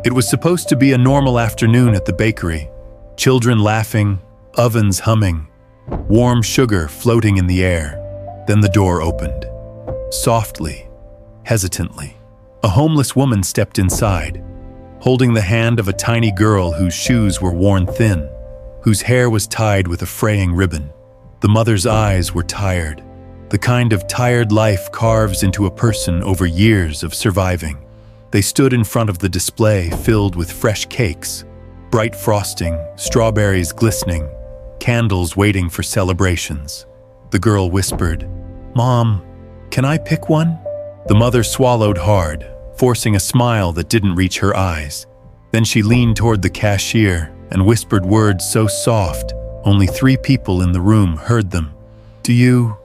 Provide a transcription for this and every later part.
It was supposed to be a normal afternoon at the bakery. Children laughing, ovens humming, warm sugar floating in the air. Then the door opened. Softly, hesitantly, a homeless woman stepped inside, holding the hand of a tiny girl whose shoes were worn thin, whose hair was tied with a fraying ribbon. The mother's eyes were tired, the kind of tired life carves into a person over years of surviving. They stood in front of the display filled with fresh cakes, bright frosting, strawberries glistening, candles waiting for celebrations. The girl whispered, "Mom, can I pick one?" The mother swallowed hard, forcing a smile that didn't reach her eyes. Then she leaned toward the cashier and whispered words so soft, only 3 people in the room heard them. "Do you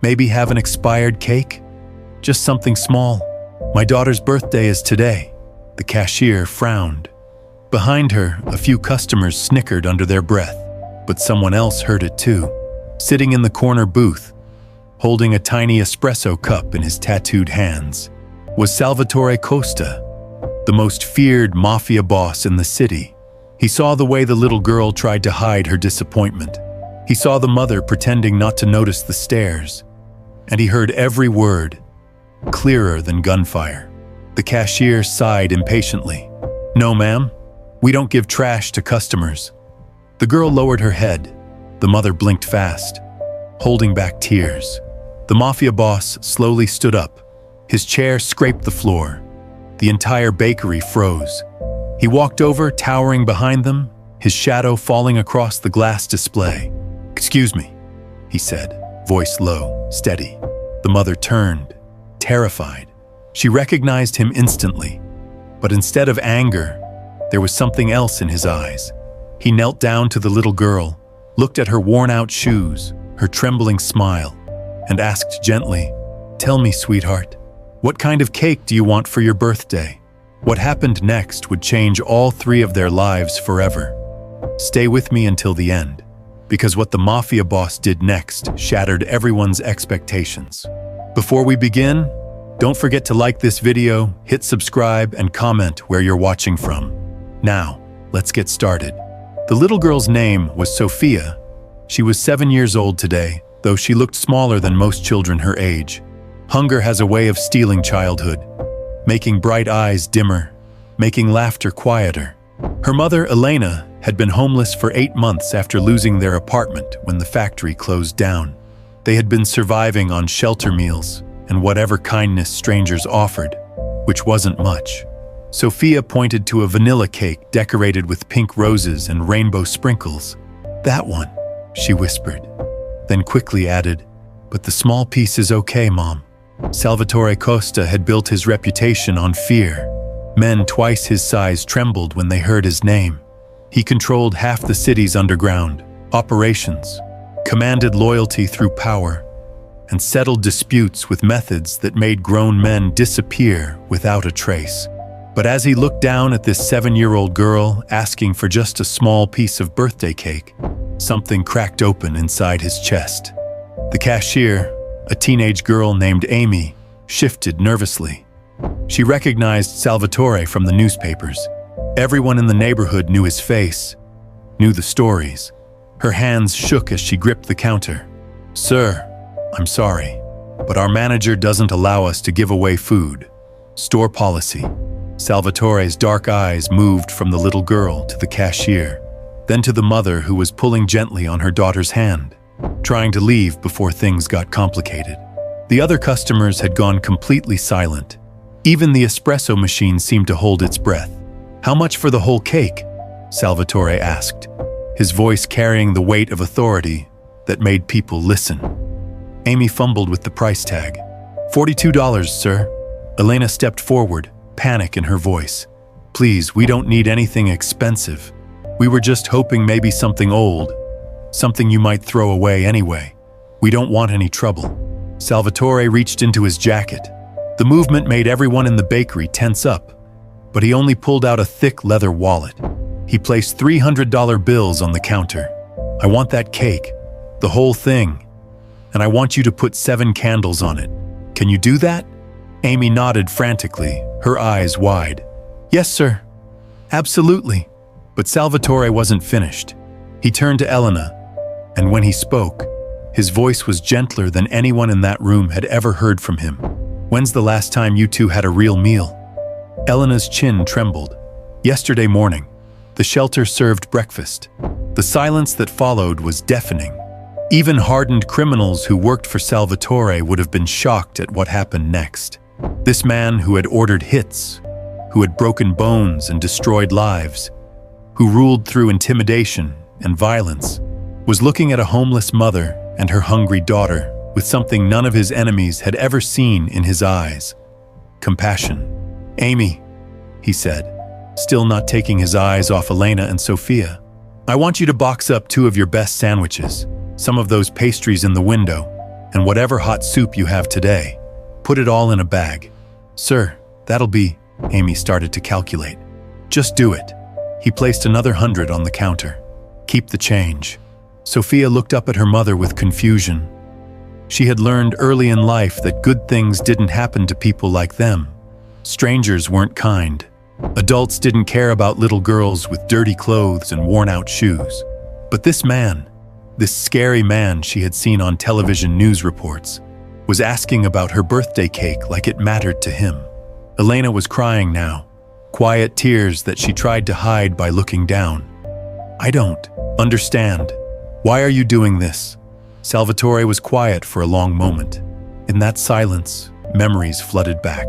maybe have an expired cake? Just something small. My daughter's birthday is today." The cashier frowned. Behind her, a few customers snickered under their breath, but someone else heard it too. Sitting in the corner booth, holding a tiny espresso cup in his tattooed hands, was Salvatore Costa, the most feared mafia boss in the city. He saw the way the little girl tried to hide her disappointment. He saw the mother pretending not to notice the stares, and he heard every word, clearer than gunfire. The cashier sighed impatiently. "No, ma'am, we don't give trash to customers." The girl lowered her head. The mother blinked fast, holding back tears. The mafia boss slowly stood up. His chair scraped the floor. The entire bakery froze. He walked over, towering behind them, his shadow falling across the glass display. "Excuse me," he said, voice low, steady. The mother turned, terrified. She recognized him instantly, but instead of anger, there was something else in his eyes. He knelt down to the little girl, looked at her worn-out shoes, her trembling smile, and asked gently, "Tell me, sweetheart, what kind of cake do you want for your birthday?" What happened next would change all 3 of their lives forever. Stay with me until the end, because what the mafia boss did next shattered everyone's expectations. Before we begin, don't forget to like this video, hit subscribe, and comment where you're watching from. Now, let's get started. The little girl's name was Sophia. She was 7 years old today, though she looked smaller than most children her age. Hunger has a way of stealing childhood, making bright eyes dimmer, making laughter quieter. Her mother, Elena, had been homeless for 8 months after losing their apartment when the factory closed down. They had been surviving on shelter meals and whatever kindness strangers offered, which wasn't much. Sophia pointed to a vanilla cake decorated with pink roses and rainbow sprinkles. "That one," she whispered, then quickly added, "But the small piece is okay, Mom." Salvatore Costa had built his reputation on fear. Men twice his size trembled when they heard his name. He controlled half the city's underground operations, commanded loyalty through power, and settled disputes with methods that made grown men disappear without a trace. But as he looked down at this 7-year-old girl asking for just a small piece of birthday cake, something cracked open inside his chest. The cashier, a teenage girl named Amy, shifted nervously. She recognized Salvatore from the newspapers. Everyone in the neighborhood knew his face, knew the stories. Her hands shook as she gripped the counter. "Sir, I'm sorry, but our manager doesn't allow us to give away food. Store policy." Salvatore's dark eyes moved from the little girl to the cashier, then to the mother who was pulling gently on her daughter's hand, trying to leave before things got complicated. The other customers had gone completely silent. Even the espresso machine seemed to hold its breath. "How much for the whole cake?" Salvatore asked, his voice carrying the weight of authority that made people listen. Amy fumbled with the price tag. $42, sir." Elena stepped forward, panic in her voice. "Please, we don't need anything expensive. We were just hoping maybe something old, something you might throw away anyway. We don't want any trouble." Salvatore reached into his jacket. The movement made everyone in the bakery tense up, but he only pulled out a thick leather wallet. He placed $300 bills on the counter. "I want that cake, the whole thing, and I want you to put 7 candles on it. Can you do that?" Amy nodded frantically, her eyes wide. "Yes, sir." Absolutely. But Salvatore wasn't finished. He turned to Elena, and when he spoke, his voice was gentler than anyone in that room had ever heard from him. When's the last time you two had a real meal? Elena's chin trembled. Yesterday morning. The shelter served breakfast. The silence that followed was deafening. Even hardened criminals who worked for Salvatore would have been shocked at what happened next. This man who had ordered hits, who had broken bones and destroyed lives, who ruled through intimidation and violence, was looking at a homeless mother and her hungry daughter with something none of his enemies had ever seen in his eyes: compassion. "Amy," he said, still not taking his eyes off Elena and Sophia, "I want you to box up 2 of your best sandwiches, some of those pastries in the window, and whatever hot soup you have today. Put it all in a bag." "Sir, that'll be..." Amy started to calculate. "Just do it." He placed another 100 on the counter. "Keep the change." Sophia looked up at her mother with confusion. She had learned early in life that good things didn't happen to people like them. Strangers weren't kind. Adults didn't care about little girls with dirty clothes and worn-out shoes. But this man, this scary man she had seen on television news reports, was asking about her birthday cake like it mattered to him. Elena was crying now, quiet tears that she tried to hide by looking down. "I don't understand. Why are you doing this?" Salvatore was quiet for a long moment. In that silence, memories flooded back.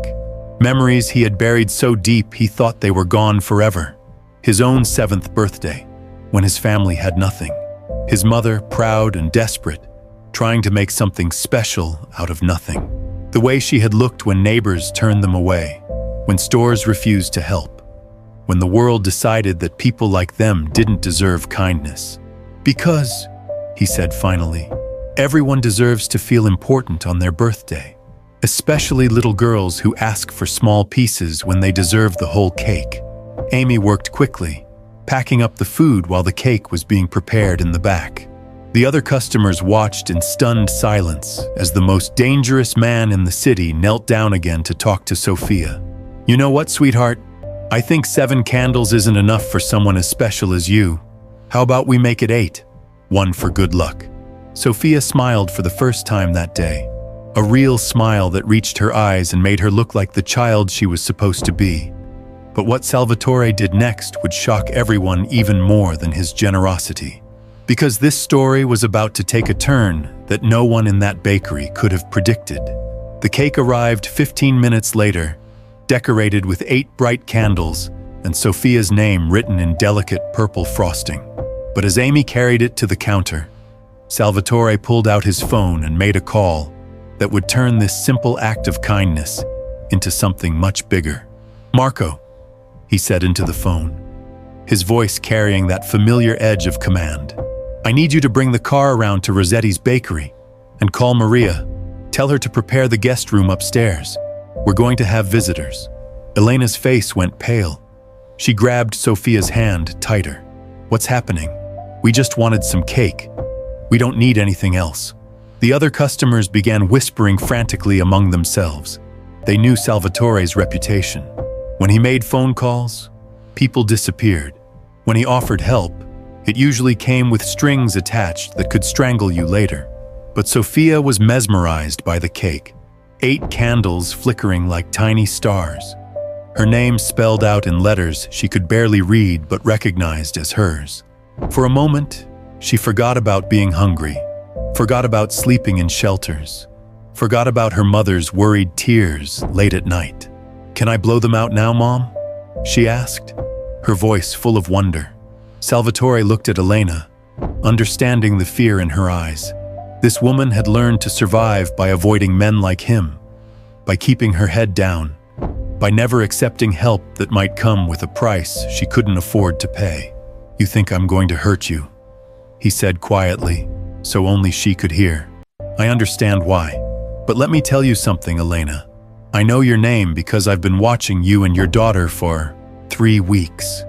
Memories he had buried so deep he thought they were gone forever. His own 7th birthday, when his family had nothing. His mother, proud and desperate, trying to make something special out of nothing. The way she had looked when neighbors turned them away, when stores refused to help, when the world decided that people like them didn't deserve kindness. "Because," he said finally, "everyone deserves to feel important on their birthday. Especially little girls who ask for small pieces when they deserve the whole cake." Amy worked quickly, packing up the food while the cake was being prepared in the back. The other customers watched in stunned silence as the most dangerous man in the city knelt down again to talk to Sophia. "You know what, sweetheart? I think 7 candles isn't enough for someone as special as you. How about we make it 8? 1 for good luck." Sophia smiled for the first time that day. A real smile that reached her eyes and made her look like the child she was supposed to be. But what Salvatore did next would shock everyone even more than his generosity. Because this story was about to take a turn that no one in that bakery could have predicted. The cake arrived 15 minutes later, decorated with 8 bright candles and Sophia's name written in delicate purple frosting. But as Amy carried it to the counter, Salvatore pulled out his phone and made a call that would turn this simple act of kindness into something much bigger. "Marco," he said into the phone, his voice carrying that familiar edge of command. "I need you to bring the car around to Rossetti's bakery and call Maria. Tell her to prepare the guest room upstairs. We're going to have visitors." Elena's face went pale. She grabbed Sophia's hand tighter. "What's happening? We just wanted some cake. We don't need anything else." The other customers began whispering frantically among themselves. They knew Salvatore's reputation. When he made phone calls, people disappeared. When he offered help, it usually came with strings attached that could strangle you later. But Sophia was mesmerized by the cake. 8 candles flickering like tiny stars. Her name spelled out in letters she could barely read but recognized as hers. For a moment, she forgot about being hungry. Forgot about sleeping in shelters. Forgot about her mother's worried tears late at night. "Can I blow them out now, Mom?" she asked, her voice full of wonder. Salvatore looked at Elena, understanding the fear in her eyes. This woman had learned to survive by avoiding men like him, by keeping her head down, by never accepting help that might come with a price she couldn't afford to pay. "You think I'm going to hurt you?" he said quietly, so only she could hear. "I understand why. But let me tell you something, Elena. I know your name because I've been watching you and your daughter for 3 weeks."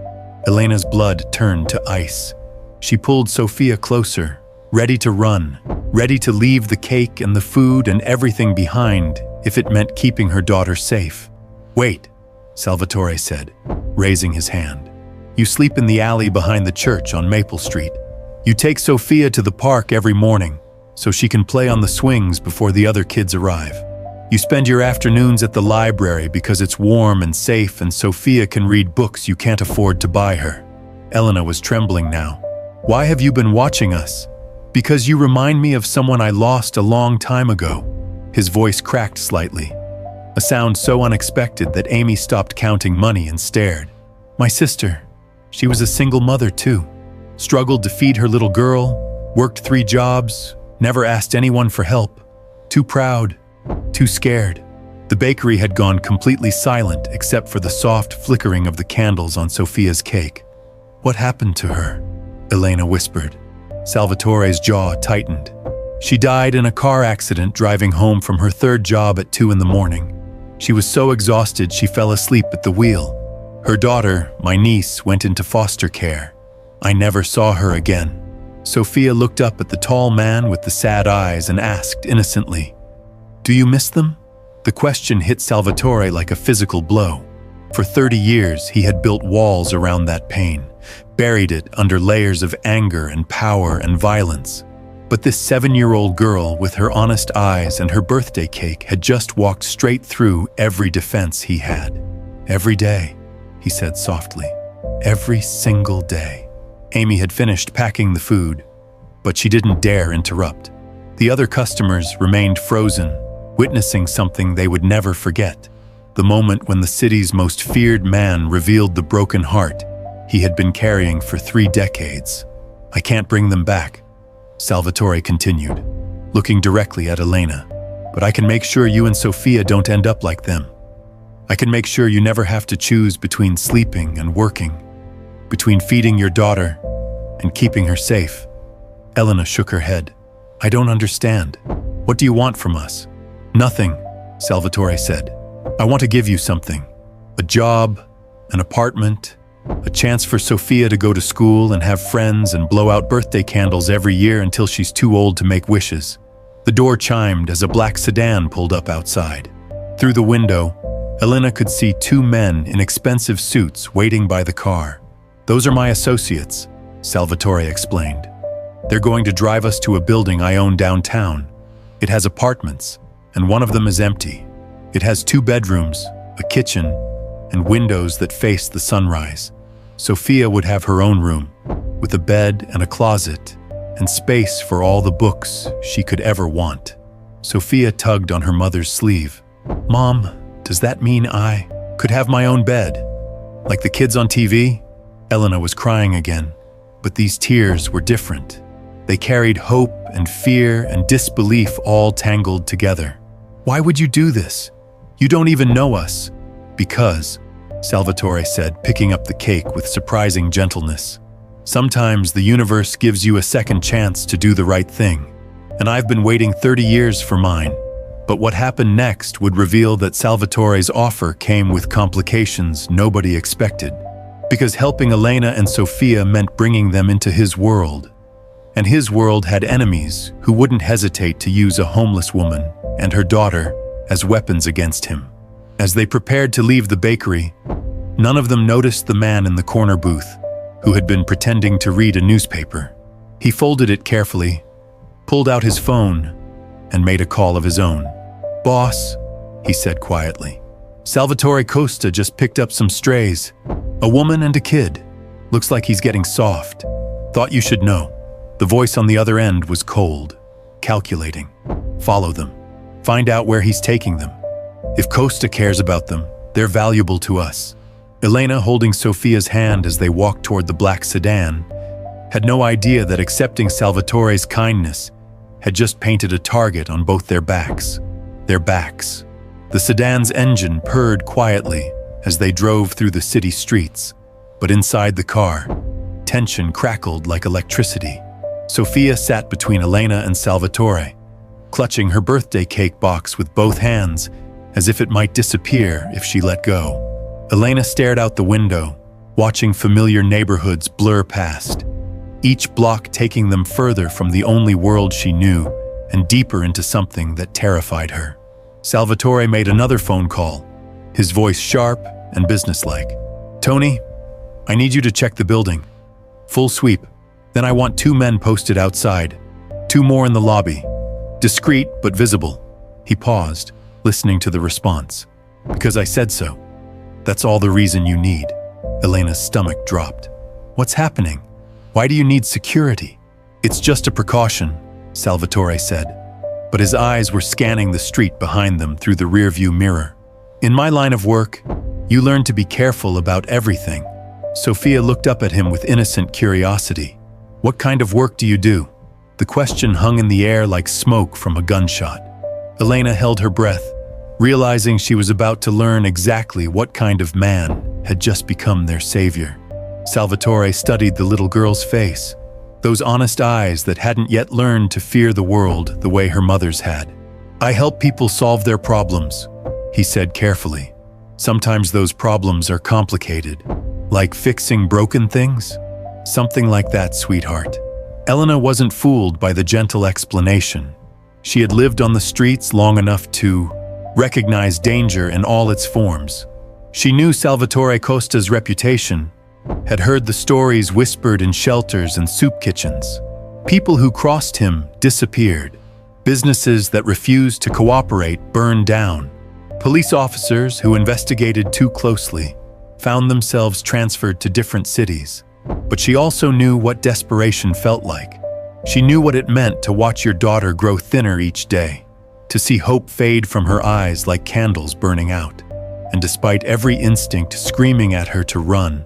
Elena's blood turned to ice. She pulled Sophia closer, ready to run, ready to leave the cake and the food and everything behind if it meant keeping her daughter safe. "Wait," Salvatore said, raising his hand. You sleep in the alley behind the church on Maple Street. You take Sophia to the park every morning so she can play on the swings before the other kids arrive. You spend your afternoons at the library because it's warm and safe and Sophia can read books you can't afford to buy her. Elena was trembling now. Why have you been watching us? Because you remind me of someone I lost a long time ago. His voice cracked slightly, a sound so unexpected that Amy stopped counting money and stared. My sister. She was a single mother too. Struggled to feed her little girl, worked 3 jobs, never asked anyone for help. Too proud, too scared. The bakery had gone completely silent except for the soft flickering of the candles on Sophia's cake. What happened to her? Elena whispered. Salvatore's jaw tightened. She died in a car accident driving home from her 3rd job at 2 in the morning. She was so exhausted she fell asleep at the wheel. Her daughter, my niece, went into foster care. I never saw her again. Sophia looked up at the tall man with the sad eyes and asked innocently, "Do you miss them?" The question hit Salvatore like a physical blow. For 30 years, he had built walls around that pain, buried it under layers of anger and power and violence. But this 7-year-old girl with her honest eyes and her birthday cake had just walked straight through every defense he had. Every day, he said softly. Every single day. Amy had finished packing the food, but she didn't dare interrupt. The other customers remained frozen, witnessing something they would never forget. The moment when the city's most feared man revealed the broken heart he had been carrying for 3 decades. I can't bring them back, Salvatore continued, looking directly at Elena. But I can make sure you and Sophia don't end up like them. I can make sure you never have to choose between sleeping and working, between feeding your daughter and keeping her safe. Elena shook her head. I don't understand. What do you want from us? Nothing, Salvatore said. I want to give you something. A job, an apartment, a chance for Sophia to go to school and have friends and blow out birthday candles every year until she's too old to make wishes. The door chimed as a black sedan pulled up outside. Through the window, Elena could see 2 men in expensive suits waiting by the car. Those are my associates, Salvatore explained. They're going to drive us to a building I own downtown. It has apartments, and one of them is empty. It has 2 bedrooms, a kitchen, and windows that face the sunrise. Sophia would have her own room, with a bed and a closet, and space for all the books she could ever want. Sophia tugged on her mother's sleeve. Mom, does that mean I could have my own bed? Like the kids on TV? Elena was crying again, but these tears were different. They carried hope and fear and disbelief all tangled together. Why would you do this? You don't even know us. Because, Salvatore said, picking up the cake with surprising gentleness. Sometimes the universe gives you a second chance to do the right thing, and I've been waiting 30 years for mine. But what happened next would reveal that Salvatore's offer came with complications nobody expected, because helping Elena and Sophia meant bringing them into his world. And his world had enemies who wouldn't hesitate to use a homeless woman and her daughter as weapons against him. As they prepared to leave the bakery, none of them noticed the man in the corner booth, who had been pretending to read a newspaper. He folded it carefully, pulled out his phone, and made a call of his own. Boss, he said quietly. Salvatore Costa just picked up some strays. A woman and a kid. Looks like he's getting soft. Thought you should know. The voice on the other end was cold, calculating. Follow them. Find out where he's taking them. If Costa cares about them, they're valuable to us. Elena, holding Sophia's hand as they walked toward the black sedan, had no idea that accepting Salvatore's kindness had just painted a target on both their backs. Their backs. The sedan's engine purred quietly as they drove through the city streets, but inside the car, tension crackled like electricity. Sophia sat between Elena and Salvatore, clutching her birthday cake box with both hands as if it might disappear if she let go. Elena stared out the window, watching familiar neighborhoods blur past, each block taking them further from the only world she knew and deeper into something that terrified her. Salvatore made another phone call, his voice sharp and businesslike. Tony, I need you to check the building. Full sweep. Then I want 2 men posted outside. 2 more in the lobby. Discreet but visible." He paused, listening to the response. "Because I said so. That's all the reason you need." Elena's stomach dropped. "What's happening? Why do you need security?" "It's just a precaution," Salvatore said, but his eyes were scanning the street behind them through the rearview mirror. "In my line of work, you learn to be careful about everything." Sophia looked up at him with innocent curiosity. "What kind of work do you do?" The question hung in the air like smoke from a gunshot. Elena held her breath, realizing she was about to learn exactly what kind of man had just become their savior. Salvatore studied the little girl's face, those honest eyes that hadn't yet learned to fear the world the way her mother's had. "I help people solve their problems," he said carefully. "Sometimes those problems are complicated, like fixing broken things." "Something like that, sweetheart." Elena wasn't fooled by the gentle explanation. She had lived on the streets long enough to recognize danger in all its forms. She knew Salvatore Costa's reputation, had heard the stories whispered in shelters and soup kitchens. People who crossed him disappeared. Businesses that refused to cooperate burned down. Police officers who investigated too closely found themselves transferred to different cities. But she also knew what desperation felt like. She knew what it meant to watch your daughter grow thinner each day, to see hope fade from her eyes like candles burning out. And despite every instinct screaming at her to run,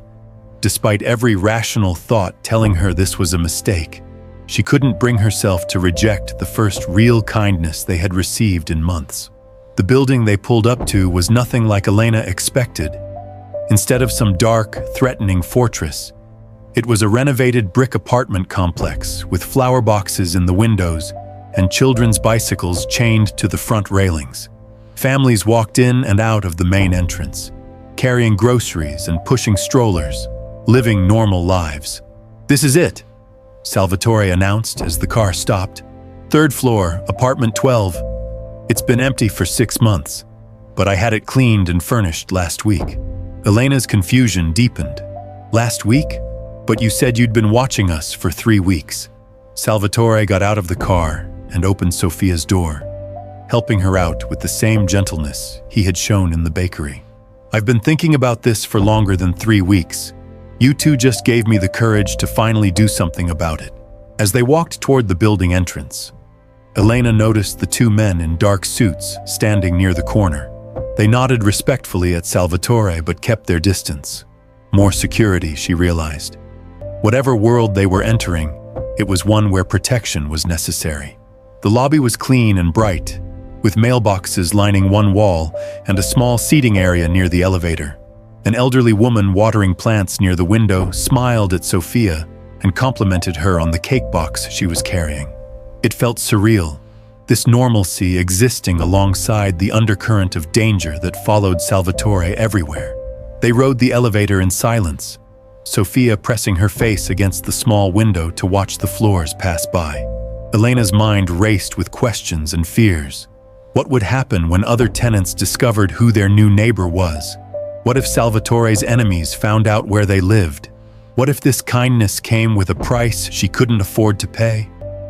despite every rational thought telling her this was a mistake, she couldn't bring herself to reject the first real kindness they had received in months. The building they pulled up to was nothing like Elena expected. Instead of some dark, threatening fortress, it was a renovated brick apartment complex with flower boxes in the windows and children's bicycles chained to the front railings. Families walked in and out of the main entrance, carrying groceries and pushing strollers, living normal lives. "This is it," Salvatore announced as the car stopped. "3rd floor, apartment 12. It's been empty for 6 months, but I had it cleaned and furnished last week." Elena's confusion deepened. "Last week? But you said you'd been watching us for 3 weeks." Salvatore got out of the car and opened Sophia's door, helping her out with the same gentleness he had shown in the bakery. "I've been thinking about this for longer than 3 weeks. You two just gave me the courage to finally do something about it." As they walked toward the building entrance, Elena noticed the 2 men in dark suits standing near the corner. They nodded respectfully at Salvatore but kept their distance. More security, she realized. Whatever world they were entering, it was one where protection was necessary. The lobby was clean and bright, with mailboxes lining one wall and a small seating area near the elevator. An elderly woman watering plants near the window smiled at Sophia and complimented her on the cake box she was carrying. It felt surreal, this normalcy existing alongside the undercurrent of danger that followed Salvatore everywhere. They rode the elevator in silence, Sophia pressing her face against the small window to watch the floors pass by. Elena's mind raced with questions and fears. What would happen when other tenants discovered who their new neighbor was? What if Salvatore's enemies found out where they lived? What if this kindness came with a price she couldn't afford to pay?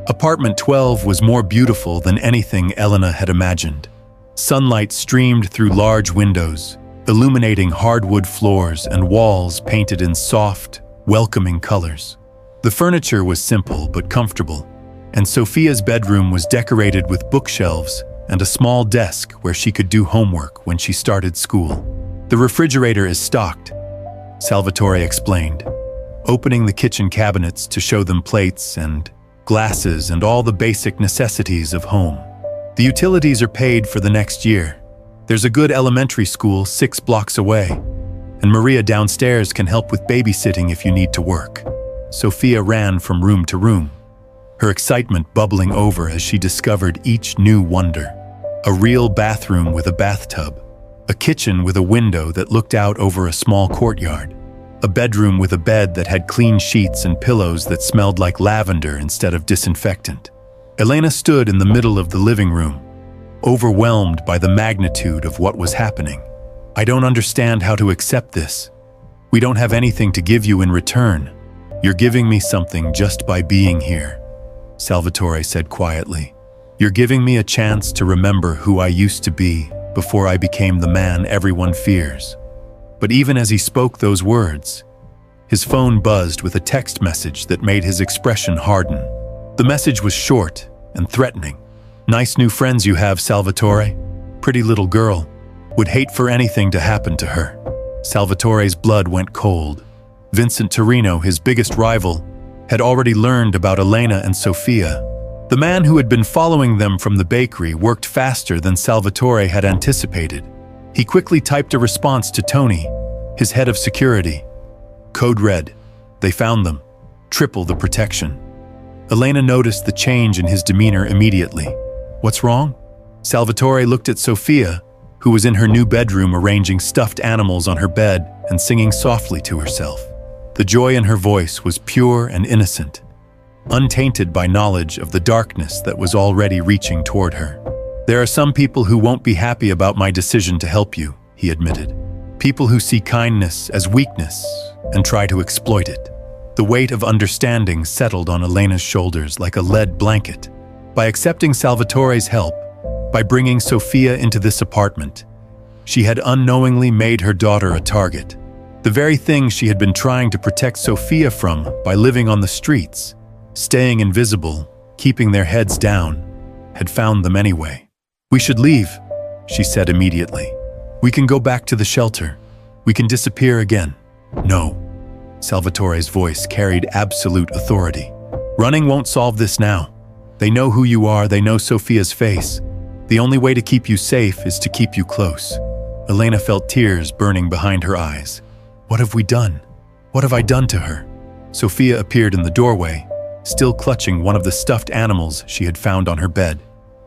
Apartment 12 was more beautiful than anything Elena had imagined. Sunlight streamed through large windows, illuminating hardwood floors and walls painted in soft, welcoming colors. The furniture was simple but comfortable, and Sophia's bedroom was decorated with bookshelves and a small desk where she could do homework when she started school. "The refrigerator is stocked," Salvatore explained, opening the kitchen cabinets to show them plates and glasses and all the basic necessities of home. "The utilities are paid for the next year. There's a good elementary school 6 blocks away, and Maria downstairs can help with babysitting if you need to work." Sophia ran from room to room, her excitement bubbling over as she discovered each new wonder. A real bathroom with a bathtub, a kitchen with a window that looked out over a small courtyard, a bedroom with a bed that had clean sheets and pillows that smelled like lavender instead of disinfectant. Elena stood in the middle of the living room, overwhelmed by the magnitude of what was happening. "I don't understand how to accept this. We don't have anything to give you in return. You're giving me something just by being here," Salvatore said quietly. "You're giving me a chance to remember who I used to be before I became the man everyone fears." But even as he spoke those words, his phone buzzed with a text message that made his expression harden. The message was short and threatening. "Nice new friends you have, Salvatore. Pretty little girl. Would hate for anything to happen to her." Salvatore's blood went cold. Vincent Torino, his biggest rival, had already learned about Elena and Sofia. The man who had been following them from the bakery worked faster than Salvatore had anticipated. He quickly typed a response to Tony, his head of security. Code red. They found them. Triple the protection. Elena noticed the change in his demeanor immediately. "What's wrong?" Salvatore looked at Sofia, who was in her new bedroom arranging stuffed animals on her bed and singing softly to herself. The joy in her voice was pure and innocent, untainted by knowledge of the darkness that was already reaching toward her. "There are some people who won't be happy about my decision to help you," he admitted. "People who see kindness as weakness and try to exploit it." The weight of understanding settled on Elena's shoulders like a lead blanket. By accepting Salvatore's help, by bringing Sofia into this apartment, she had unknowingly made her daughter a target. The very thing she had been trying to protect Sofia from by living on the streets, staying invisible, keeping their heads down, had found them anyway. "We should leave," she said immediately. "We can go back to the shelter. We can disappear again." "No." Salvatore's voice carried absolute authority. "Running won't solve this now. They know who you are, they know Sofia's face. The only way to keep you safe is to keep you close." Elena felt tears burning behind her eyes. "What have we done? What have I done to her?" Sofia appeared in the doorway, still clutching one of the stuffed animals she had found on her bed.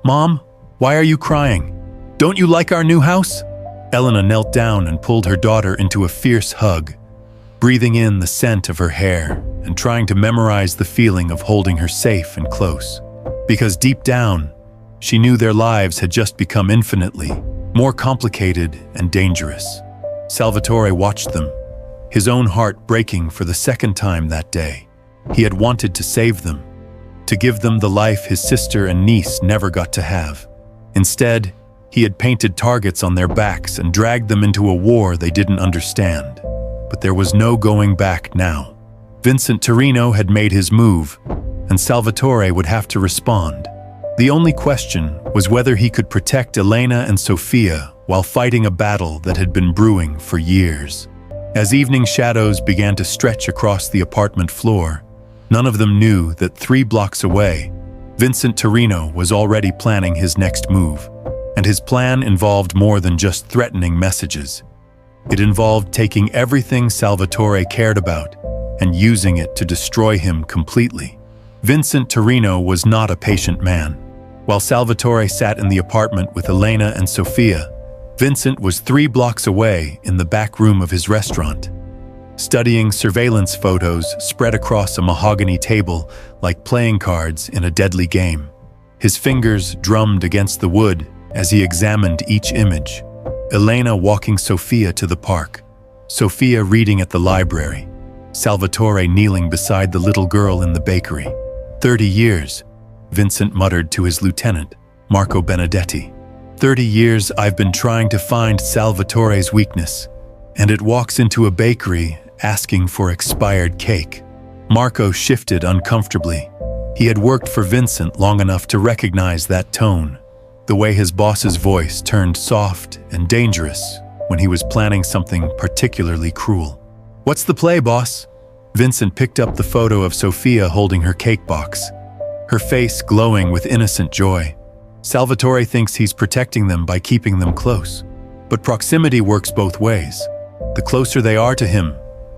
"Mom, why are you crying? Don't you like our new house?" Elena knelt down and pulled her daughter into a fierce hug, breathing in the scent of her hair and trying to memorize the feeling of holding her safe and close. Because deep down, she knew their lives had just become infinitely more complicated and dangerous. Salvatore watched them, his own heart breaking for the second time that day. He had wanted to save them, to give them the life his sister and niece never got to have. Instead, he had painted targets on their backs and dragged them into a war they didn't understand. But there was no going back now. Vincent Torino had made his move, and Salvatore would have to respond. The only question was whether he could protect Elena and Sofia while fighting a battle that had been brewing for years. As evening shadows began to stretch across the apartment floor, none of them knew that 3 blocks away, Vincent Torino was already planning his next move. And his plan involved more than just threatening messages. It involved taking everything Salvatore cared about and using it to destroy him completely. Vincent Torino was not a patient man. While Salvatore sat in the apartment with Elena and Sofia, Vincent was 3 blocks away in the back room of his restaurant, studying surveillance photos spread across a mahogany table like playing cards in a deadly game. His fingers drummed against the wood as he examined each image. Elena walking Sofia to the park, Sofia reading at the library, Salvatore kneeling beside the little girl in the bakery. 30 years, Vincent muttered to his lieutenant, Marco Benedetti. 30 years I've been trying to find Salvatore's weakness, and it walks into a bakery asking for expired cake. Marco shifted uncomfortably. He had worked for Vincent long enough to recognize that tone, the way his boss's voice turned soft and dangerous when he was planning something particularly cruel. "What's the play, boss?" Vincent picked up the photo of Sofia holding her cake box, her face glowing with innocent joy. Salvatore thinks he's protecting them by keeping them close. But proximity works both ways. The closer they are to him,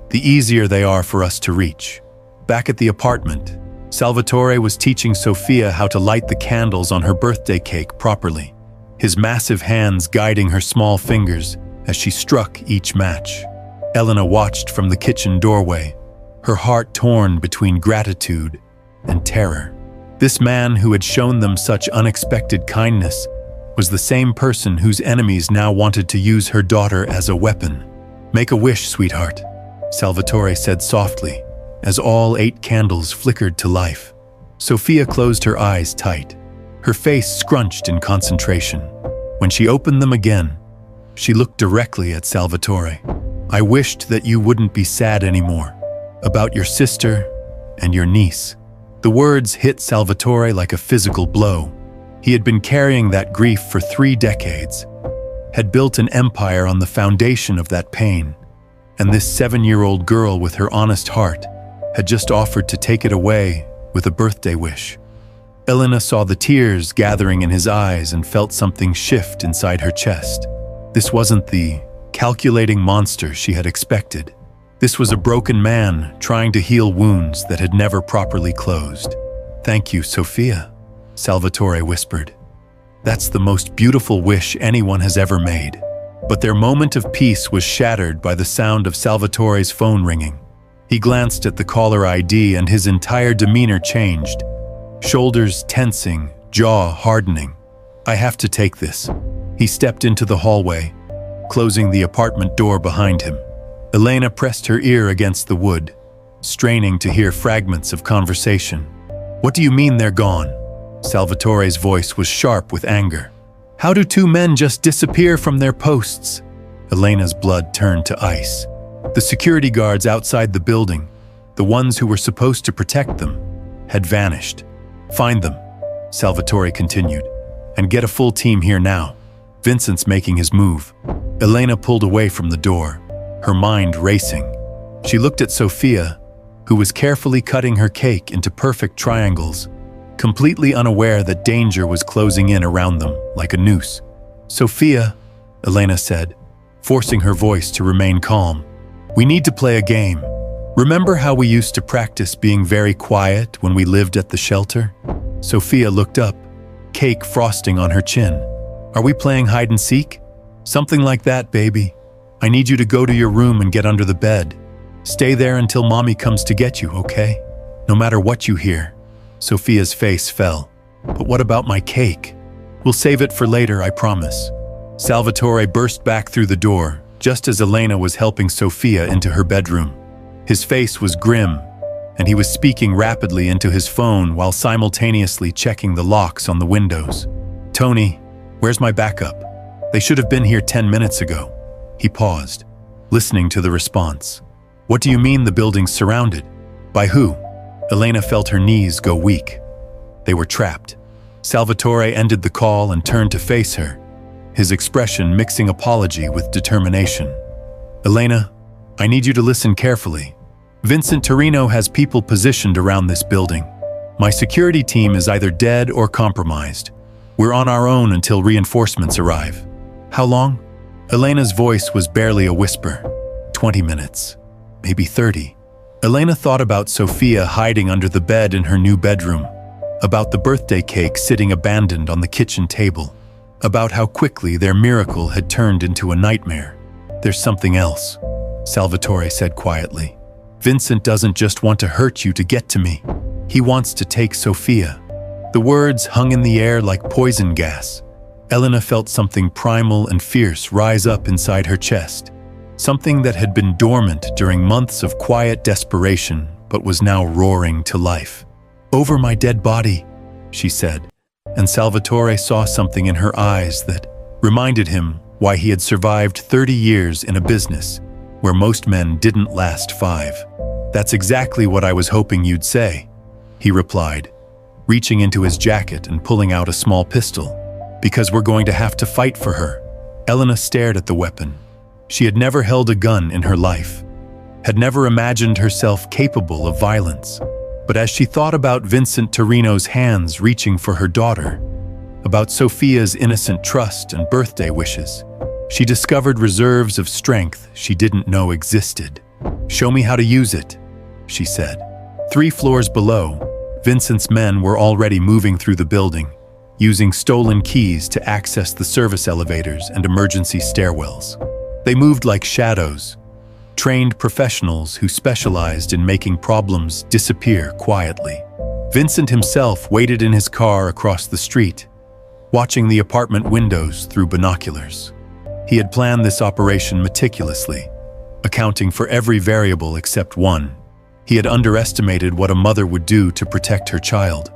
the easier they are for us to reach. Back at the apartment, Salvatore was teaching Sofia how to light the candles on her birthday cake properly, his massive hands guiding her small fingers as she struck each match. Elena watched from the kitchen doorway, her heart torn between gratitude and terror. This man who had shown them such unexpected kindness was the same person whose enemies now wanted to use her daughter as a weapon. "Make a wish, sweetheart," Salvatore said softly, as all 8 candles flickered to life. Sophia closed her eyes tight, her face scrunched in concentration. When she opened them again, she looked directly at Salvatore. "I wished that you wouldn't be sad anymore, about your sister and your niece." The words hit Salvatore like a physical blow. He had been carrying that grief for 3 decades, had built an empire on the foundation of that pain, and this 7-year-old girl with her honest heart had just offered to take it away with a birthday wish. Elena saw the tears gathering in his eyes and felt something shift inside her chest. This wasn't the calculating monster she had expected. This was a broken man trying to heal wounds that had never properly closed. "Thank you, Sophia," Salvatore whispered. "That's the most beautiful wish anyone has ever made." But their moment of peace was shattered by the sound of Salvatore's phone ringing. He glanced at the caller ID and his entire demeanor changed. Shoulders tensing, jaw hardening. "I have to take this." He stepped into the hallway, closing the apartment door behind him. Elena pressed her ear against the wood, straining to hear fragments of conversation. "What do you mean they're gone?" Salvatore's voice was sharp with anger. "How do 2 men just disappear from their posts?" Elena's blood turned to ice. The security guards outside the building, the ones who were supposed to protect them, had vanished. "Find them," Salvatore continued, "and get a full team here now." Vincent's making his move. Elena pulled away from the door, her mind racing. She looked at Sophia, who was carefully cutting her cake into perfect triangles, completely unaware that danger was closing in around them like a noose. "Sophia," Elena said, forcing her voice to remain calm, "we need to play a game. Remember how we used to practice being very quiet when we lived at the shelter?" Sophia looked up, cake frosting on her chin. "Are we playing hide and seek?" "Something like that, baby. I need you to go to your room and get under the bed. Stay there until Mommy comes to get you, okay? No matter what you hear." Sophia's face fell. "But what about my cake?" "We'll save it for later, I promise." Salvatore burst back through the door, just as Elena was helping Sophia into her bedroom. His face was grim, and he was speaking rapidly into his phone while simultaneously checking the locks on the windows. "Tony, where's my backup? They should have been here 10 minutes ago." He paused, listening to the response. "What do you mean the building's surrounded? By who?" Elena felt her knees go weak. They were trapped. Salvatore ended the call and turned to face her, his expression mixing apology with determination. "Elena, I need you to listen carefully. Vincent Torino has people positioned around this building. My security team is either dead or compromised. We're on our own until reinforcements arrive." "How long?" Elena's voice was barely a whisper. 20 minutes, maybe 30. Elena thought about Sophia hiding under the bed in her new bedroom, about the birthday cake sitting abandoned on the kitchen table, about how quickly their miracle had turned into a nightmare. "There's something else," Salvatore said quietly. "Vincent doesn't just want to hurt you to get to me. He wants to take Sophia." The words hung in the air like poison gas. Elena felt something primal and fierce rise up inside her chest, something that had been dormant during months of quiet desperation but was now roaring to life. "Over my dead body," she said, and Salvatore saw something in her eyes that reminded him why he had survived 30 years in a business where most men didn't last 5. "That's exactly what I was hoping you'd say," he replied, reaching into his jacket and pulling out a small pistol. "Because we're going to have to fight for her." Elena stared at the weapon. She had never held a gun in her life, had never imagined herself capable of violence. But as she thought about Vincent Torino's hands reaching for her daughter, about Sophia's innocent trust and birthday wishes, she discovered reserves of strength she didn't know existed. "Show me how to use it," she said. 3 floors below, Vincent's men were already moving through the building, using stolen keys to access the service elevators and emergency stairwells. They moved like shadows, trained professionals who specialized in making problems disappear quietly. Vincent himself waited in his car across the street, watching the apartment windows through binoculars. He had planned this operation meticulously, accounting for every variable except one. He had underestimated what a mother would do to protect her child.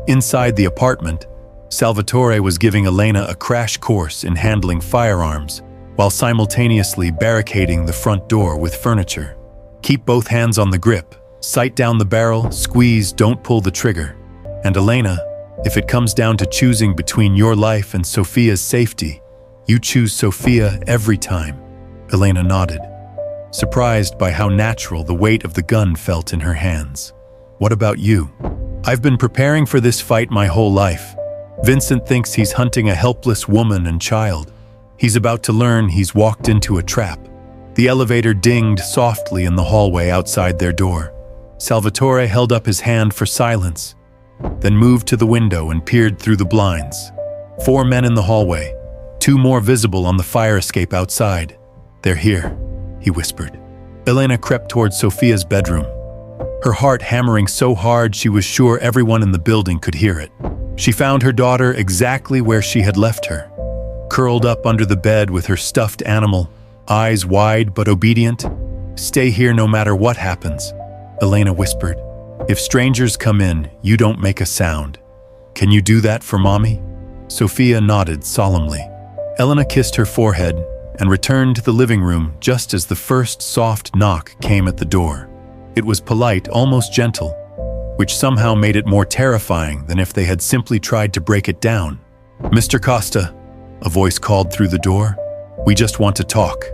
Inside the apartment, Salvatore was giving Elena a crash course in handling firearms while simultaneously barricading the front door with furniture. Keep both hands on the grip, sight down the barrel, squeeze, don't pull the trigger. And Elena, if it comes down to choosing between your life and Sophia's safety, you choose Sophia every time. Elena nodded, surprised by how natural the weight of the gun felt in her hands. What about you? I've been preparing for this fight my whole life. Vincent thinks he's hunting a helpless woman and child. He's about to learn he's walked into a trap. The elevator dinged softly in the hallway outside their door. Salvatore held up his hand for silence, then moved to the window and peered through the blinds. 4 men in the hallway, 2 more visible on the fire escape outside. They're here, he whispered. Elena crept toward Sophia's bedroom, her heart hammering so hard she was sure everyone in the building could hear it. She found her daughter exactly where she had left her, curled up under the bed with her stuffed animal, eyes wide but obedient. Stay here no matter what happens, Elena whispered. If strangers come in, you don't make a sound. Can you do that for Mommy? Sophia nodded solemnly. Elena kissed her forehead and returned to the living room just as the first soft knock came at the door. It was polite, almost gentle, which somehow made it more terrifying than if they had simply tried to break it down. Mr. Costa, a voice called through the door. We just want to talk.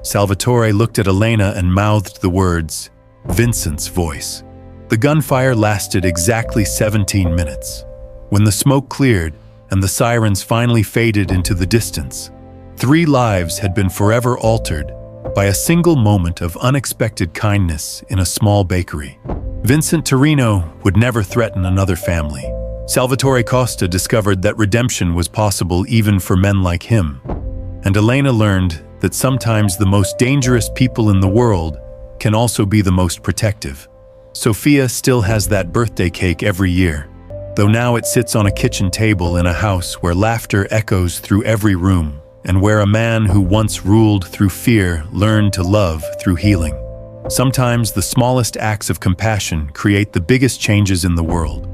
Salvatore looked at Elena and mouthed the words, Vincent's voice. The gunfire lasted exactly 17 minutes. When the smoke cleared and the sirens finally faded into the distance, 3 lives had been forever altered by a single moment of unexpected kindness in a small bakery. Vincent Torino would never threaten another family. Salvatore Costa discovered that redemption was possible even for men like him. And Elena learned that sometimes the most dangerous people in the world can also be the most protective. Sophia still has that birthday cake every year, though now it sits on a kitchen table in a house where laughter echoes through every room, and where a man who once ruled through fear learned to love through healing. Sometimes the smallest acts of compassion create the biggest changes in the world.